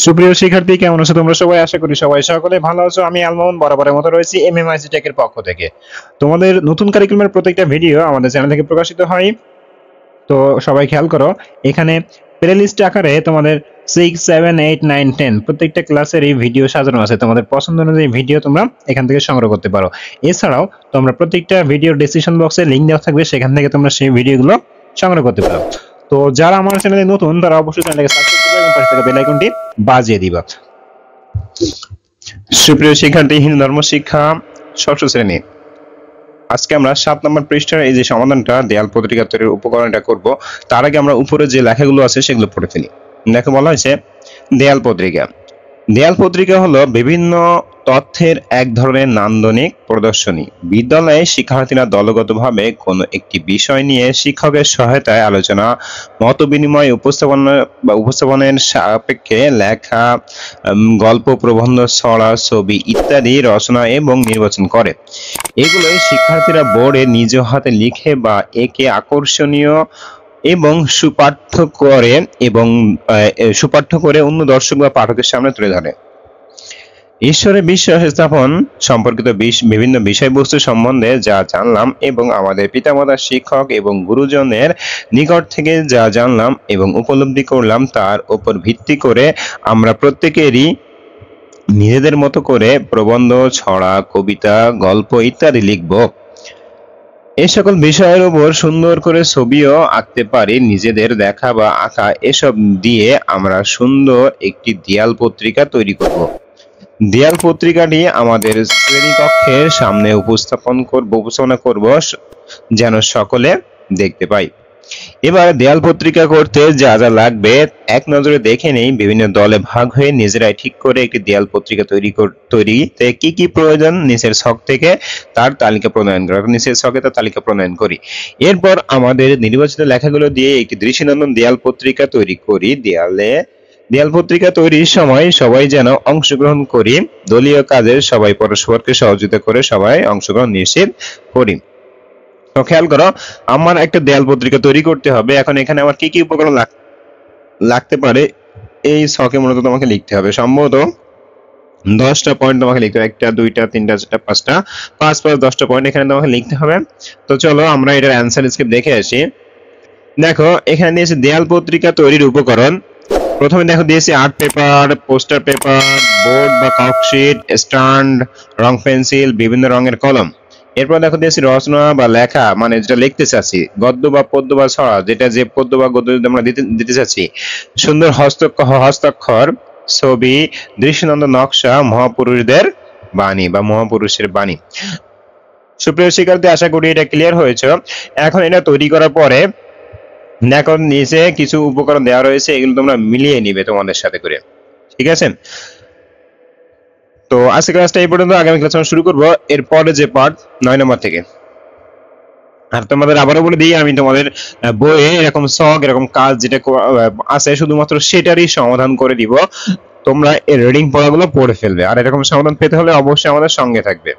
সুপ্রিয় শিক্ষার্থী, কেমন আছো তোমরা সবাই? আশা করি সবাই সকলে ভালো আছো। আমি আলমোহন বরাবরের মতো রয়েছি এমএমআইসি টেকের পক্ষ থেকে। তোমাদের নতুন কারিকুলামের প্রত্যেকটা ভিডিও আমাদের চ্যানেল থেকে প্রকাশিত হয়। তো সবাই খেয়াল করো, এখানে প্লেলিস্ট আকারে তোমাদের 6, 7, 8, 9, 10 প্রত্যেকটা ক্লাসের এই ভিডিও সাজানো আছে। তোমাদের পছন্দ অনুযায়ী ভিডিও তোমরা এখান থেকে সংগ্রহ করতে পারো। এছাড়াও তোমরা প্রত্যেকটা ভিডিওর ডেসক্রিপশন বক্সে লিংক দেওয়া থাকবে, সেখান থেকে তোমরা সেই ভিডিওগুলো সংগ্রহ করতে পারো। তো যারা আমার চ্যানেলে নতুন তারা অবশ্যই চ্যানেলকে সাবস্ক্রাইব করবে এবং পাশে থাকা বেল আইকনটি বাজিয়ে দিবা। সুপ্রিয় শিক্ষার্থী, হিন্দু ধর্ম শিক্ষা ষষ্ঠ শ্রেণী, আজকে আমরা 7 নম্বর পৃষ্ঠার এই যে সমাধানটা দেয়াল পত্রিকা তৈরির উপকরণটা করব। তার আগে আমরা উপরে যে লেখাগুলো আছে সেগুলো পড়ে ফেলি। দেখো, বলা হয়েছে দেয়াল পত্রিকা। দেয়াল পত্রিকা হলো বিভিন্ন তথ্যের এক ধরনের নান্দনিক প্রদর্শনী। বিদ্যালয়ে শিক্ষার্থীরা দলগতভাবে কোনো একটি বিষয় নিয়ে শিক্ষকের সহায়তায় আলোচনা, মত বিনিময়, উপস্থাপনের সাপেক্ষে লেখা, গল্প, প্রবন্ধ, ছড়া, ছবি ইত্যাদি রচনা এবং নির্বাচন করে। এগুলোই শিক্ষার্থীরা বোর্ডে নিজ হাতে লিখে বা একে আকর্ষণীয় এবং সুপাঠ্য করে অন্য দর্শক বা পাঠকের সামনে তুলে ধরে। ঈশ্বরে বিশ্বাস স্থাপন সম্পর্কিত বিভিন্ন বিষয়বস্তু সম্বন্ধে যা জানলাম এবং আমাদের পিতামাতা, শিক্ষক এবং গুরুজনের নিকট থেকে যা জানলাম এবং উপলব্ধি করলাম, তার উপর ভিত্তি করে আমরা প্রত্যেকেরই নিজেদের মতো করে প্রবন্ধ, ছড়া, কবিতা, গল্প ইত্যাদি লিখব। এই সকল বিষয়ের উপর সুন্দর করে ছবিও আঁকতে পারি। নিজেদের দেখা বা আঁকা এসব দিয়ে আমরা সুন্দর একটি দেয়াল পত্রিকা তৈরি করব। দেয়াল পত্রিকাটি আমাদের শ্রেণীকক্ষের সামনে উপস্থাপনা করব যেন সকলে দেখতে পাই। এবার দেয়াল পত্রিকা করতে যা যা লাগবে এক নজরে দেখে নেই। বিভিন্ন দলে ভাগ হয়ে নিজেরাই ঠিক করে একটি দেয়াল পত্রিকা তৈরিতে কি কি প্রয়োজন নিচের ছক থেকে তার তালিকা প্রণয়ন করি। এরপর আমাদের নির্বাচিত লেখাগুলো দিয়ে একটি দৃষ্টিনন্দন দেয়াল পত্রিকা তৈরি করি। দেয়াল পত্রিকা তৈরির সময় সবাই যেন অংশগ্রহণ করি। দলীয় কাজের সবাই পরস্পরকে সহযোগিতা করে সবাই অংশগ্রহণ নিশ্চিত করি। তো খেয়াল করো, আমার একটা দেয়াল পত্রিকা তৈরি করতে হবে। এখন এখানে আমার কি কি উপকরণ লাগতে পারে এই ছকে মূলত তোমাকে লিখতে হবে। সম্ভবত 10টা পয়েন্ট তোমাকে লিখতে হবে। 1টা, 2টা, 3টা, 4টা, 5টা, 5 + 10টা পয়েন্ট এখানে তোমাকে লিখতে হবে। তো চলো আমরা এটার অ্যান্সার স্ক্রিপ্ট দেখে আসি। দেখো, এখানে দিয়েছে দেয়াল পত্রিকা তৈরির উপকরণ। প্রথমে দেখো দিয়েছে art paper, poster paper, board বা ককশিট, স্ট্যান্ড, রং পেন্সিল, বিভিন্ন রঙের কলম। এরপর দেখো দিয়েছি রচনা বা লেখা, মানে যেটা লিখতে চাচ্ছি, গদ্য বা পদ্য বা ছড়া, যে পদ্য বা গদ্য আমরা দিতে চাচ্ছি, সুন্দর হস্তাক্ষর, ছবি, দৃষ্টিনন্দন নকশা, মহাপুরুষদের বাণী বা মহাপুরুষের বাণী। সুপ্রিয় শিক্ষার্থী, আশা করি এটা ক্লিয়ার হয়েছে। এখন এটা তৈরি করার পরে দেখো নিচে কিছু উপকরণ দেওয়া রয়েছে, এগুলো তোমরা মিলিয়ে নিবে তোমাদের সাথে করে, ঠিক আছে? তো আজকে ক্লাসটা এই পর্যন্ত। আগামী ক্লাস আমরা শুরু করব এরপরে যে পার্ট 9 নম্বর থেকে। আর তোমাদের আবারও বলে দিই, আমি তোমাদের বইয়ে এরকম এরকম কাজ যেটা আছে শুধুমাত্র সেটারই সমাধান করে দিব। তোমরা এই রিডিং পড়াগুলো পড়ে ফেলবে। আর এরকম সমাধান পেতে হলে অবশ্যই আমাদের সঙ্গে থাকবে।